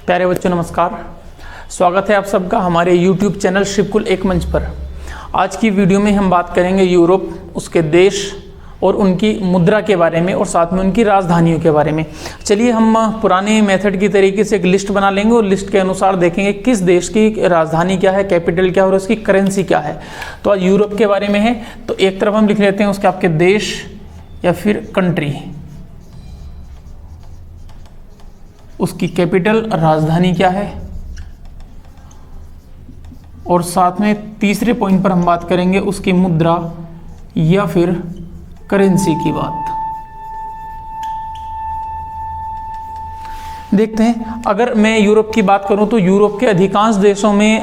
प्यारे बच्चों नमस्कार। स्वागत है आप सबका हमारे YouTube चैनल शिवकुल एक मंच पर। आज की वीडियो में हम बात करेंगे यूरोप, उसके देश और उनकी मुद्रा के बारे में और साथ में उनकी राजधानियों के बारे में। चलिए हम पुराने मेथड की तरीके से एक लिस्ट बना लेंगे और लिस्ट के अनुसार देखेंगे किस देश की राजधानी क्या है, कैपिटल क्या है और उसकी करेंसी क्या है। तो आज यूरोप के बारे में है, तो एक तरफ हम लिख लेते हैं उसके आपके देश या फिर कंट्री, उसकी कैपिटल राजधानी क्या है, और साथ में तीसरे पॉइंट पर हम बात करेंगे उसकी मुद्रा या फिर करेंसी की बात। देखते हैं, अगर मैं यूरोप की बात करूं तो यूरोप के अधिकांश देशों में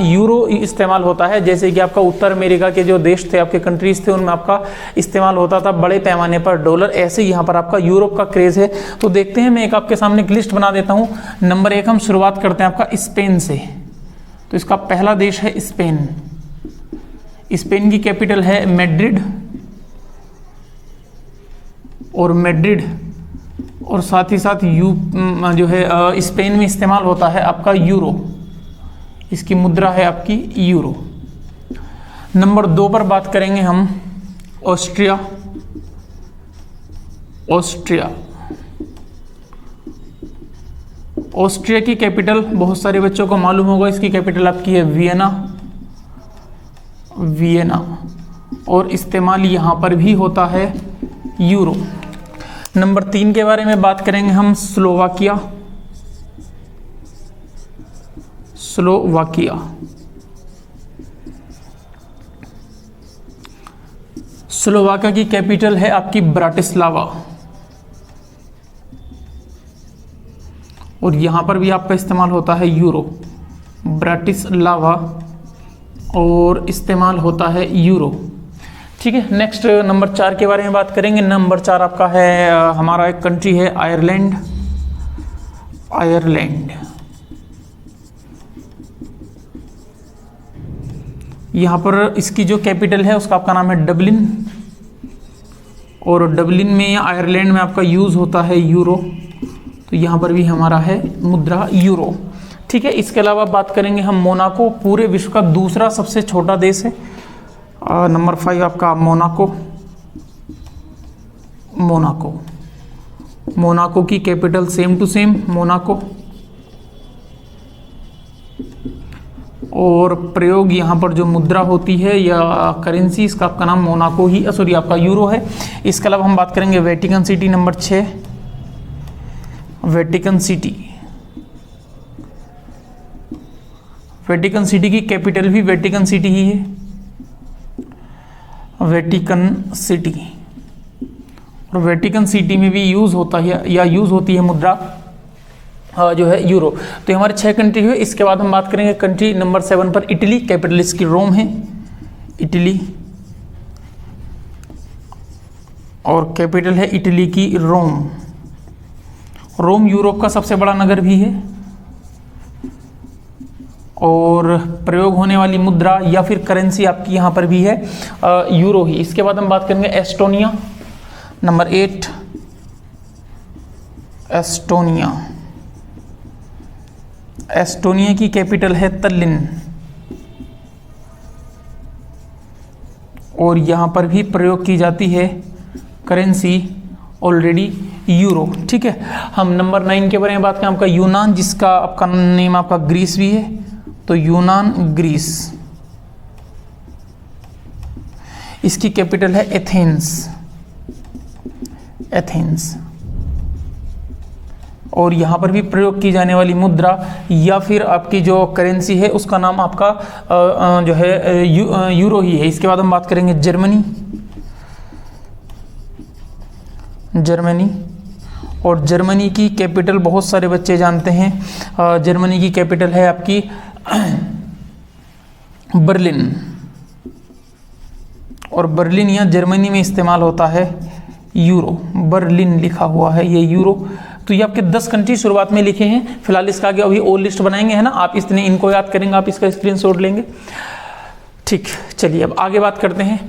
यूरो इस्तेमाल होता है। जैसे कि आपका उत्तर अमेरिका के जो देश थे, आपके कंट्रीज थे, उनमें आपका इस्तेमाल होता था बड़े पैमाने पर डॉलर। ऐसे यहाँ पर आपका यूरोप का क्रेज है। तो देखते हैं, मैं एक आपके सामने एक लिस्ट बना देता हूँ। नंबर 1 हम शुरुआत करते हैं आपका स्पेन से। तो इसका पहला देश है स्पेन। स्पेन की कैपिटल है मैड्रिड, और साथ ही साथ जो है स्पेन में इस्तेमाल होता है आपका यूरो। इसकी मुद्रा है आपकी यूरो। नंबर 2 पर बात करेंगे हम ऑस्ट्रिया। ऑस्ट्रिया की कैपिटल बहुत सारे बच्चों को मालूम होगा, इसकी कैपिटल आपकी है वियना, और इस्तेमाल यहाँ पर भी होता है यूरो। नंबर 3 के बारे में बात करेंगे हम स्लोवाकिया। स्लोवाकिया की कैपिटल है आपकी ब्राटिस्लावा, और यहां पर भी आपका इस्तेमाल होता है यूरो। ब्राटिस्लावा और इस्तेमाल होता है यूरो। ठीक है, नेक्स्ट नंबर 4 के बारे में बात करेंगे। नंबर 4 आपका है हमारा एक कंट्री है आयरलैंड। यहाँ पर इसकी जो कैपिटल है उसका आपका नाम है डबलिन, और डबलिन में या आयरलैंड में आपका यूज़ होता है यूरो। तो यहाँ पर भी हमारा है मुद्रा यूरो। ठीक है, इसके अलावा बात करेंगे हम मोनाको। पूरे विश्व का दूसरा सबसे छोटा देश है। नंबर 5 आपका मोनाको की capital same to same Monaco, और प्रयोग यहाँ पर जो मुद्रा होती है या करेंसी, इसका आपका नाम मोनाको ही सॉरी आपका यूरो है। इसके अलावा हम बात करेंगे Vatican city. Number 6 Vatican city की कैपिटल भी वेटिकन सिटी ही है। वेटिकन सिटी में भी यूज होता है या यूज होती है मुद्रा जो है यूरो। तो हमारे 6 कंट्री हुए। इसके बाद हम बात करेंगे कंट्री नंबर 7 पर इटली। कैपिटल इसकी रोम है, इटली, और कैपिटल है इटली की रोम। रोम यूरोप का सबसे बड़ा नगर भी है, और प्रयोग होने वाली मुद्रा या फिर करेंसी आपकी यहाँ पर भी है यूरो ही। इसके बाद हम बात करेंगे एस्टोनिया। नंबर 8 एस्टोनिया की कैपिटल है तल्लिन, और यहाँ पर भी प्रयोग की जाती है करेंसी ऑलरेडी यूरो। ठीक है, हम नंबर 9 के बारे में बात करें आपका यूनान, जिसका आपका नेम आपका ग्रीस भी है। तो यूनान ग्रीस, इसकी कैपिटल है एथेंस, और यहां पर भी प्रयोग की जाने वाली मुद्रा या फिर आपकी जो करेंसी है उसका नाम आपका जो है यूरो ही है। इसके बाद हम बात करेंगे जर्मनी, और जर्मनी की कैपिटल बहुत सारे बच्चे जानते हैं। जर्मनी की कैपिटल है आपकी बर्लिन, और बर्लिन या जर्मनी में इस्तेमाल होता है यूरो। बर्लिन लिखा हुआ है ये यूरो। तो ये आपके 10 कंट्री शुरुआत में लिखे हैं। फिलहाल इसका आगे अभी और लिस्ट बनाएंगे, है ना। आप इतने इनको याद करेंगे, आप इसका स्क्रीनशॉट लेंगे। ठीक, चलिए अब आगे बात करते हैं।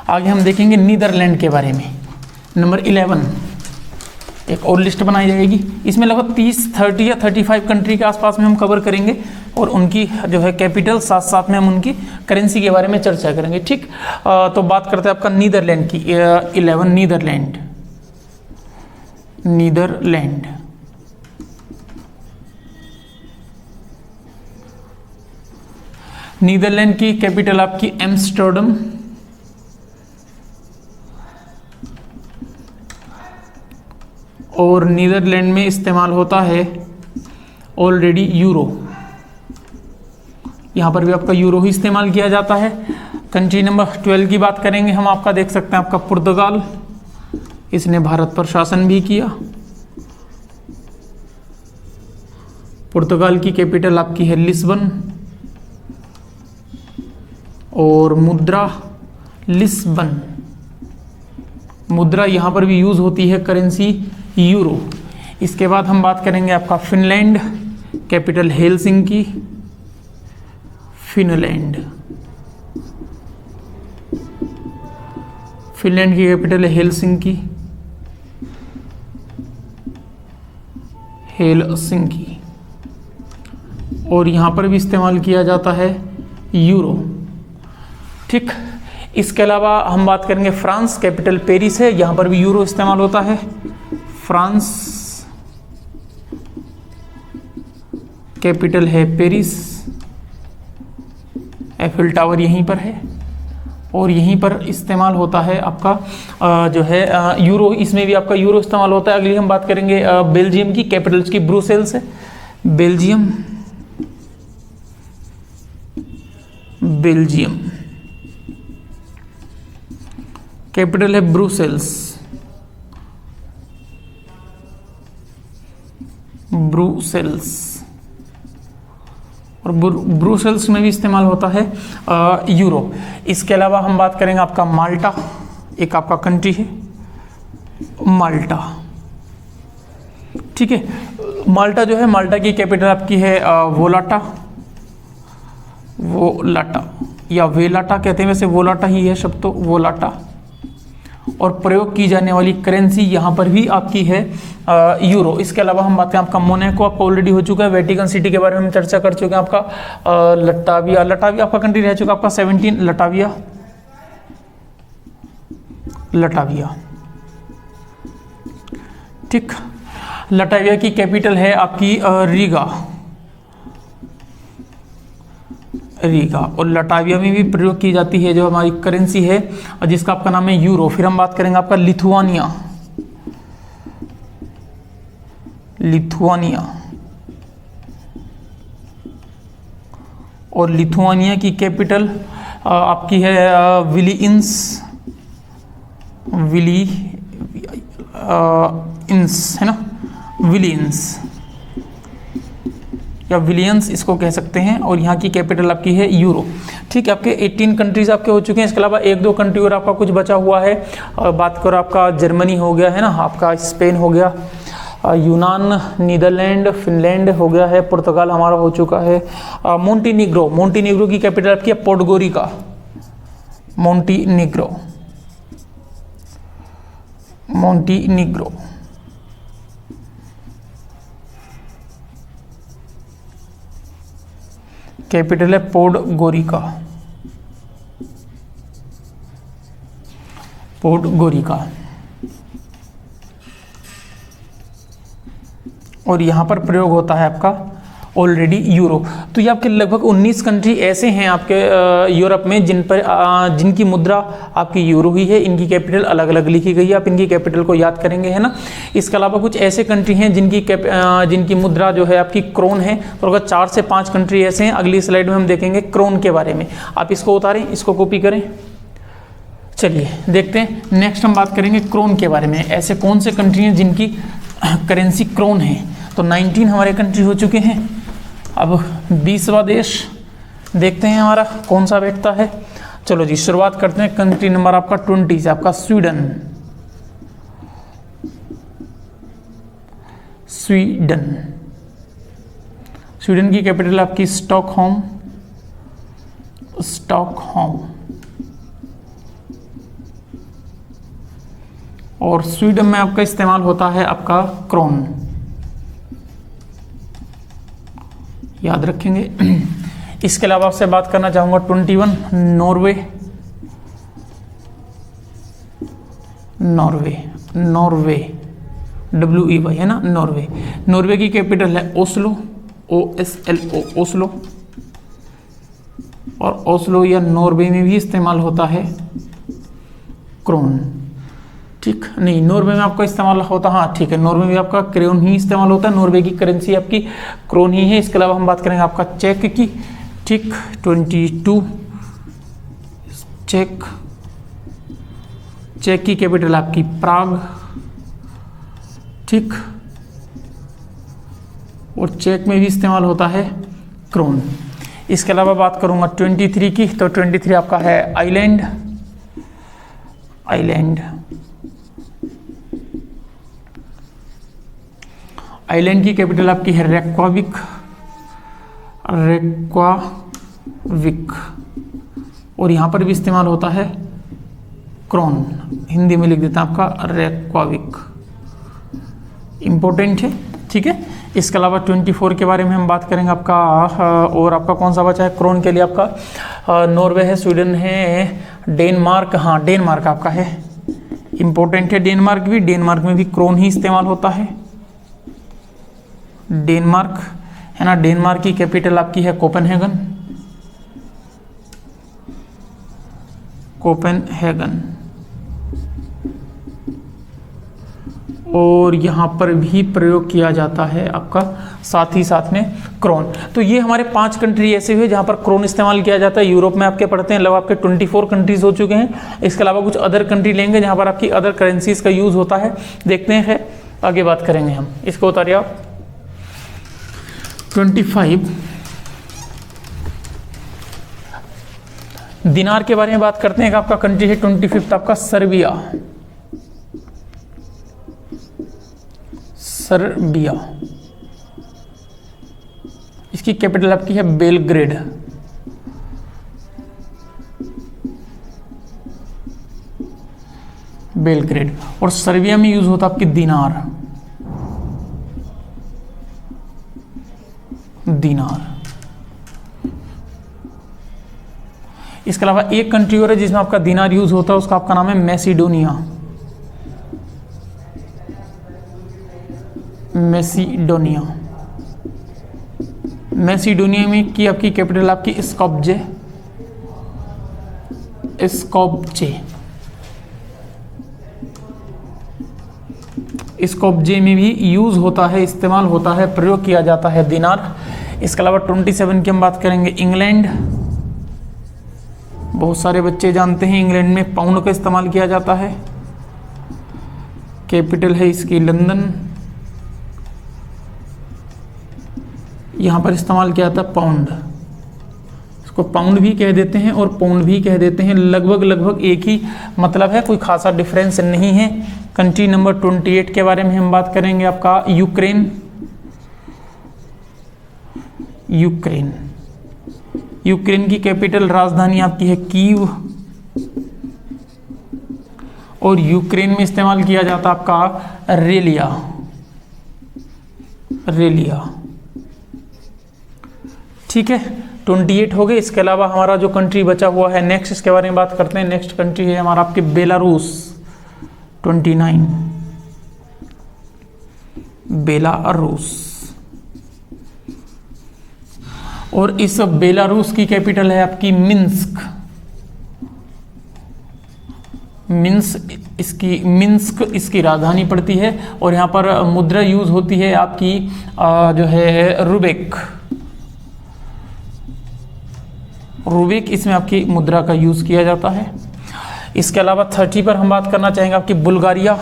आगे हम देखेंगे नीदरलैंड के बारे में। नंबर 11 एक और लिस्ट बनाई जाएगी। इसमें लगभग 30 या 35 कंट्री के आसपास में हम कवर करेंगे और उनकी जो है कैपिटल, साथ साथ में हम उनकी करेंसी के बारे में चर्चा करेंगे। ठीक, तो बात करते हैं आपका नीदरलैंड की। 11 नीदरलैंड। नीदरलैंड की कैपिटल आपकी एम्स्टर्डम। और नीदरलैंड में इस्तेमाल होता है ऑलरेडी यूरो। यहाँ पर भी आपका यूरो ही इस्तेमाल किया जाता है। कंट्री नंबर 12 की बात करेंगे हम, आपका देख सकते हैं आपका पुर्तगाल। इसने भारत पर शासन भी किया। पुर्तगाल की कैपिटल आपकी है लिस्बन और मुद्रा लिस्बन। मुद्रा यहाँ पर भी यूज होती है करेंसी यूरो। इसके बाद हम बात करेंगे आपका फिनलैंड, कैपिटल हेलसिंकी। फिनलैंड की कैपिटल है हेलसिंकी। और यहां पर भी इस्तेमाल किया जाता है यूरो। ठीक, इसके अलावा हम बात करेंगे फ्रांस, कैपिटल पेरिस है, यहां पर भी यूरो इस्तेमाल होता है। फ्रांस कैपिटल है पेरिस। एफिल टावर यहीं पर है और यहीं पर इस्तेमाल होता है आपका जो है यूरो। इसमें भी आपका यूरो इस्तेमाल होता है। अगली हम बात करेंगे बेल्जियम की, कैपिटल की ब्रुसेल्स है। बेल्जियम कैपिटल है ब्रुसेल्स। और ब्रुसेल्स में भी इस्तेमाल होता है यूरो। इसके अलावा हम बात करेंगे आपका माल्टा, एक आपका कंट्री है माल्टा। ठीक है, माल्टा जो है, माल्टा की कैपिटल आपकी है वोलाटा या वेलाटा कहते हैं, वैसे वोलाटा ही है शब्द तो, वोलाटा। और प्रयोग की जाने वाली करेंसी यहाँ पर भी आपकी है यूरो। इसके अलावा हम बात करें आपका मोनाको, आपका ऑलरेडी हो चुका है। वेटिकन सिटी के बारे में हम चर्चा कर चुके हैं। आपका लटाविया आपका कंट्री रह चुका आपका 17, लटाविया। ठीक, लटाविया की कैपिटल है आपकी रीगा। और लटाविया में भी प्रयोग की जाती है जो हमारी करेंसी है, जिसका आपका नाम है यूरो। फिर हम बात करेंगे आपका लिथुआनिया। और लिथुआनिया की कैपिटल आपकी है विलियंस है ना, विलियंस इसको कह सकते हैं। और यहाँ की कैपिटल आपकी है यूरो। ठीक है, आपके 18 कंट्रीज आपके हो चुके हैं। इसके अलावा 1-2 कंट्री और आपका कुछ बचा हुआ है। बात करो आपका जर्मनी हो गया है ना, आपका स्पेन हो गया, यूनान, नीदरलैंड, फिनलैंड हो गया है, पुर्तगाल हमारा हो चुका है। मोंटीनीग्रो की कैपिटल आपकी है पोडगोरिका। मोंटीनीग्रो कैपिटल है पोडगोरिका। और यहाँ पर प्रयोग होता है आपका ऑलरेडी यूरो। तो ये आपके लगभग 19 कंट्री ऐसे हैं आपके यूरोप में जिनकी मुद्रा आपकी यूरो ही है। इनकी कैपिटल अलग अलग लिखी गई है, आप इनकी कैपिटल को याद करेंगे, है ना। इसके अलावा कुछ ऐसे कंट्री हैं जिनकी मुद्रा जो है आपकी क्रोन है। तो अगर 4 से 5 कंट्री ऐसे हैं, अगली स्लाइड में हम देखेंगे क्रोन के बारे में। आप इसको उतारें, इसको कॉपी करें। चलिए देखते हैं, नेक्स्ट हम बात करेंगे क्रोन के बारे में। ऐसे कौन से कंट्री हैं जिनकी करेंसी क्रोन है। तो 19 हमारे कंट्री हो चुके हैं। अब 20वां देश देखते हैं हमारा कौन सा बैठता है। चलो जी, शुरुआत करते हैं कंट्री नंबर आपका 20 से, आपका स्वीडन की कैपिटल आपकी स्टॉकहोम। और स्वीडन में आपका इस्तेमाल होता है आपका क्रोन, याद रखेंगे। इसके अलावा आपसे बात करना चाहूँगा 21 नॉर्वे, WEY है ना, नॉर्वे। नॉर्वे की कैपिटल है ओस्लो, OSLO, ओस्लो। और ओस्लो या नॉर्वे में भी इस्तेमाल होता है क्रोन, ठीक नहीं, नॉर्वे में आपका इस्तेमाल होता, हाँ ठीक है, नॉर्वे में आपका क्रोन ही इस्तेमाल होता है, नॉर्वे की करेंसी आपकी क्रोन ही है। इसके अलावा हम बात करेंगे आपका चेक की, ठीक 22 चेक की कैपिटल आपकी प्राग, ठीक, और चेक में भी इस्तेमाल होता है क्रोन। इसके अलावा बात करूंगा 23 की, तो 23 आपका है आइलैंड, आइलैंड की कैपिटल आपकी है रेक्वाविक, और यहां पर भी इस्तेमाल होता है क्रोन, हिंदी में लिख देता है आपका रेक्वाविक, इंपॉर्टेंट है, ठीक है। इसके अलावा 24 के बारे में हम बात करेंगे आपका, और आपका कौन सा बचा है क्रोन के लिए, आपका नॉर्वे है, स्वीडन है, डेनमार्क, हाँ डेनमार्क आपका है, इंपॉर्टेंट है डेनमार्क में भी क्रोन ही इस्तेमाल होता है, डेनमार्क है ना। डेनमार्क की कैपिटल आपकी है कोपेनहेगन, और यहाँ पर भी प्रयोग किया जाता है आपका साथ ही साथ में क्रोन। तो ये हमारे 5 कंट्री ऐसे हुए जहाँ पर क्रोन इस्तेमाल किया जाता है। यूरोप में आपके पढ़ते हैं, लगभग आपके 24 कंट्रीज हो चुके हैं। इसके अलावा कुछ अदर कंट्री लेंगे जहाँ पर आपकी अदर करेंसीज का यूज़ होता है, देखते हैं, आगे बात करेंगे हम। इसको उतारिए आप। 25 दिनार के बारे में बात करते हैं। आपका कंट्री है 25 आपका सर्बिया, इसकी कैपिटल आपकी है बेलग्रेड, और सर्बिया में यूज होता आपकी दिनार, इसके अलावा एक कंट्री और है जिसमें आपका दिनार यूज होता है, उसका आपका नाम है मैसिडोनिया, मैसिडोनिया में की आपकी कैपिटल आपकी स्कोप्जे, स्कोप्जे में भी यूज होता है, इस्तेमाल होता है, प्रयोग किया जाता है दिनार। इसके अलावा 27 की हम बात करेंगे इंग्लैंड। बहुत सारे बच्चे जानते हैं इंग्लैंड में पाउंड का इस्तेमाल किया जाता है, कैपिटल है इसकी लंदन, यहाँ पर इस्तेमाल किया था पाउंड, इसको पाउंड भी कह देते हैं और पाउंड भी कह देते हैं, लगभग एक ही मतलब है, कोई खासा डिफरेंस नहीं है। कंट्री नंबर 28 के बारे में हम बात करेंगे आपका यूक्रेन की कैपिटल राजधानी आपकी है कीव, और यूक्रेन में इस्तेमाल किया जाता आपका रेलिया, ठीक है। 28 हो गए। इसके अलावा हमारा जो कंट्री बचा हुआ है नेक्स्ट, इसके बारे में बात करते हैं। नेक्स्ट कंट्री है हमारा आपके बेलारूस, 29 बेलारूस, और इस बेलारूस की कैपिटल है आपकी मिन्स्क, मिन्स्क इसकी राजधानी पड़ती है, और यहाँ पर मुद्रा यूज होती है आपकी जो है रूबेक, इसमें आपकी मुद्रा का यूज किया जाता है। इसके अलावा 30 पर हम बात करना चाहेंगे आपकी बुल्गारिया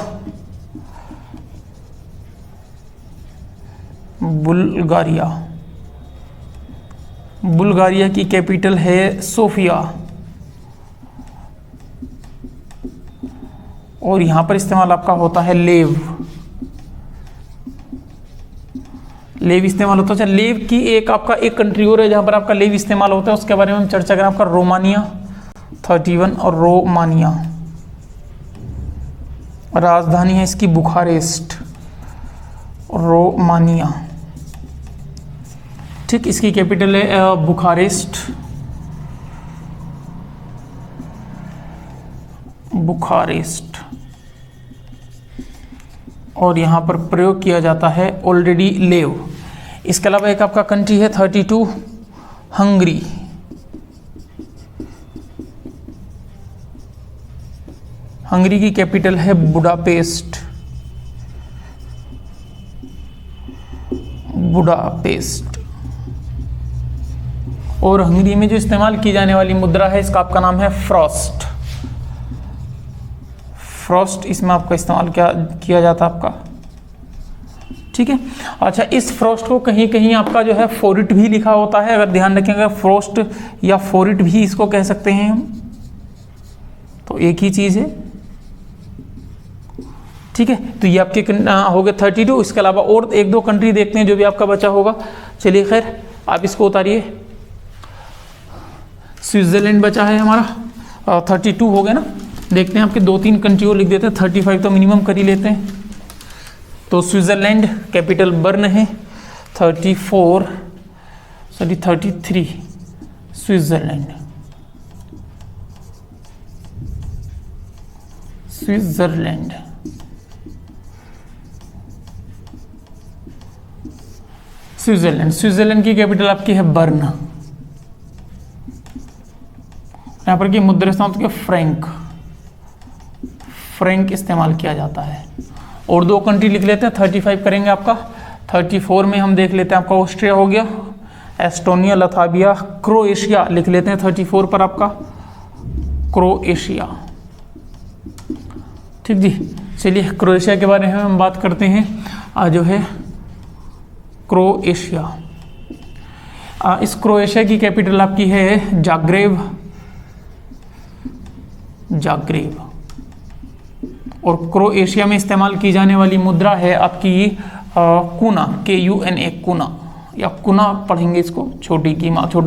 की कैपिटल है सोफिया, और यहां पर इस्तेमाल आपका होता है लेव इस्तेमाल होता है। अच्छा, लेव की एक कंट्री और है जहां पर आपका लेव इस्तेमाल होता है, उसके बारे में हम चर्चा करें। आपका रोमानिया 31, और राजधानी है इसकी बुखारेस्ट, रोमानिया। ठीक, इसकी कैपिटल है बुखारेस्ट, बुखारेस्ट। और यहाँ पर प्रयोग किया जाता है ऑलरेडी लेव। इसके अलावा एक आपका कंट्री है 32 हंगरी। हंगरी की कैपिटल है बुडापेस्ट, बुडापेस्ट। और हंगरी में जो इस्तेमाल की जाने वाली मुद्रा है इसका आपका नाम है फ्रॉस्ट, फ्रॉस्ट इसमें आपका इस्तेमाल किया जाता है आपका। ठीक है, अच्छा, इस फ्रॉस्ट को कहीं कहीं आपका जो है फोरिट भी लिखा होता है, अगर ध्यान रखेंगे फ्रॉस्ट या फोरिट भी इसको कह सकते हैं हम, तो एक ही चीज है। ठीक है, तो ये आपके हो गए 32। इसके अलावा और एक दो कंट्री देखते हैं जो भी आपका बचा होगा। चलिए खैर, आप इसको उतारिए। स्विट्जरलैंड बचा है हमारा, 32 हो गए ना। देखते हैं आपके 2-3 कंट्री और लिख देते हैं, 35 तो मिनिमम कर ही लेते हैं। तो स्विट्जरलैंड कैपिटल बर्न है, 33 स्विट्जरलैंड, स्विट्जरलैंड। स्विट्जरलैंड की कैपिटल आपकी है बर्न। यहाँ पर की मुद्रा इस्तेमाल फ्रैंक, फ्रैंक इस्तेमाल किया जाता है। और दो कंट्री लिख लेते हैं, 35 करेंगे आपका। 34 में हम देख लेते हैं आपका ऑस्ट्रिया हो गया, एस्टोनिया, लथाबिया, क्रोएशिया लिख लेते हैं 34 पर आपका, क्रोएशिया। ठीक जी, चलिए क्रोएशिया के बारे में हम बात करते हैं। जो है क्रोएशिया, इस क्रोएशिया की कैपिटल आपकी है जाग्रेब, जाग्रेब। और क्रोएशिया में इस्तेमाल की जाने वाली मुद्रा है आपकी कुना, KUNA, कुना या कुना पढ़ेंगे इसको, छोटों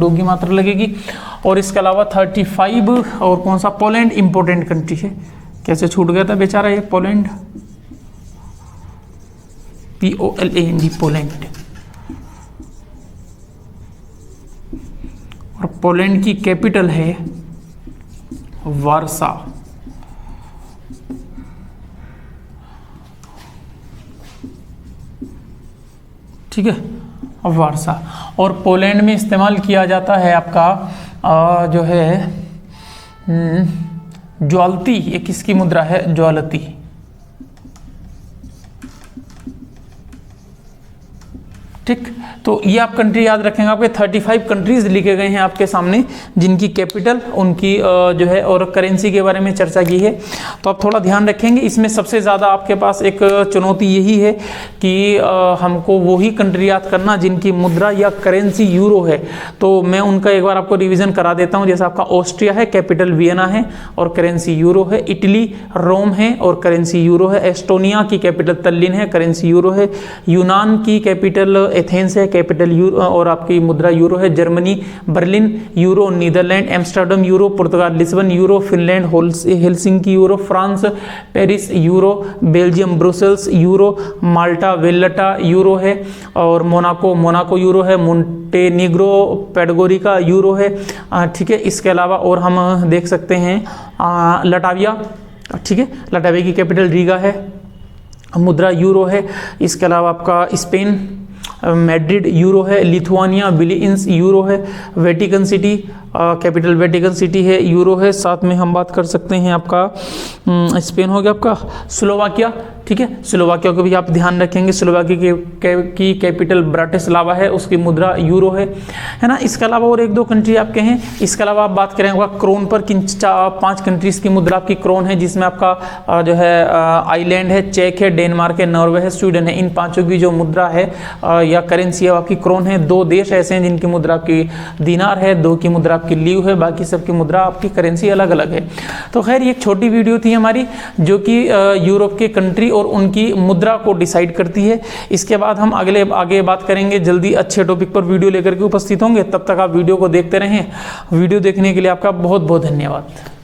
की मात्रा लगेगी। और इसके अलावा 35 और कौन सा, पोलैंड इंपॉर्टेंट कंट्री है, कैसे छूट गया था बेचारा ये पोलैंड, POLAND, पोलैंड। और पोलैंड की कैपिटल है वार्सा। ठीक है, वार्सा। और पोलैंड में इस्तेमाल किया जाता है आपका जो है ज्वालती, ये किसकी मुद्रा है, ज्वालती। ठीक, तो ये आप कंट्री याद रखेंगे। आपके 35 कंट्रीज लिखे गए हैं आपके सामने, जिनकी कैपिटल, उनकी जो है और करेंसी के बारे में चर्चा की है। तो आप थोड़ा ध्यान रखेंगे। इसमें सबसे ज़्यादा आपके पास एक चुनौती यही है कि हमको वही कंट्री याद करना जिनकी मुद्रा या करेंसी यूरो है। तो मैं उनका एक बार आपको रिविज़न करा देता हूँ। जैसे आपका ऑस्ट्रिया है, कैपिटल वियना है और करेंसी यूरो है। इटली रोम है और करेंसी यूरो है। एस्टोनिया की कैपिटल तल्लिन है, करेंसी यूरो है। यूनान की कैपिटल एथेंस है, कैपिटल यूरो और आपकी मुद्रा यूरो है। Germany Berlin euro, Netherland Amsterdam euro, पुर्तगाल Lisbon euro, Finland Helsinki euro, France Paris euro, Belgium Brussels euro, Malta Valletta euro है और मोनाको यूरो है। मोंटेनिग्रो पेडगोरिका यूरो है। ठीक है, इसके अलावा और हम देख सकते हैं लटाविया। ठीक है, लटाविया की कैपिटल रीगा है, मुद्रा यूरो है। इसके अलावा आपका स्पेन मैड्रिड यूरो है। लिथुआनिया विलियंस यूरो है। Vatican city capital Vatican city है, यूरो है। साथ में हम बात कर सकते हैं आपका स्पेन हो गया, आपका स्लोवाकिया। ठीक है, स्लोवाकिया को भी आप ध्यान रखेंगे। स्लोवाकिया की कैपिटल ब्राटिस्लावा है, उसकी मुद्रा यूरो है ना। इसके अलावा और एक दो कंट्री आपके हैं। इसके अलावा आप बात करेंगे क्रोन पर, किन 5 कंट्रीज़ की मुद्रा आपकी क्रोन है, जिसमें आपका जो है आइलैंड है, चेक है, डेनमार्क है, नॉर्वे है, स्वीडन है। इन 5 की जो मुद्रा है या करेंसी है आपकी क्रोन है। 2 देश ऐसे हैं जिनकी मुद्रा आपकी दिनार है, 2 की मुद्रा की लीव है, बाकी सबकी मुद्रा आपकी करेंसी अलग अलग है। तो खैर ये एक छोटी वीडियो थी हमारी, जो कि यूरोप के कंट्री और उनकी मुद्रा को डिसाइड करती है। इसके बाद हम आगे बात करेंगे, जल्दी अच्छे टॉपिक पर वीडियो लेकर के उपस्थित होंगे। तब तक आप वीडियो को देखते रहें। वीडियो देखने के लिए आपका बहुत बहुत धन्यवाद।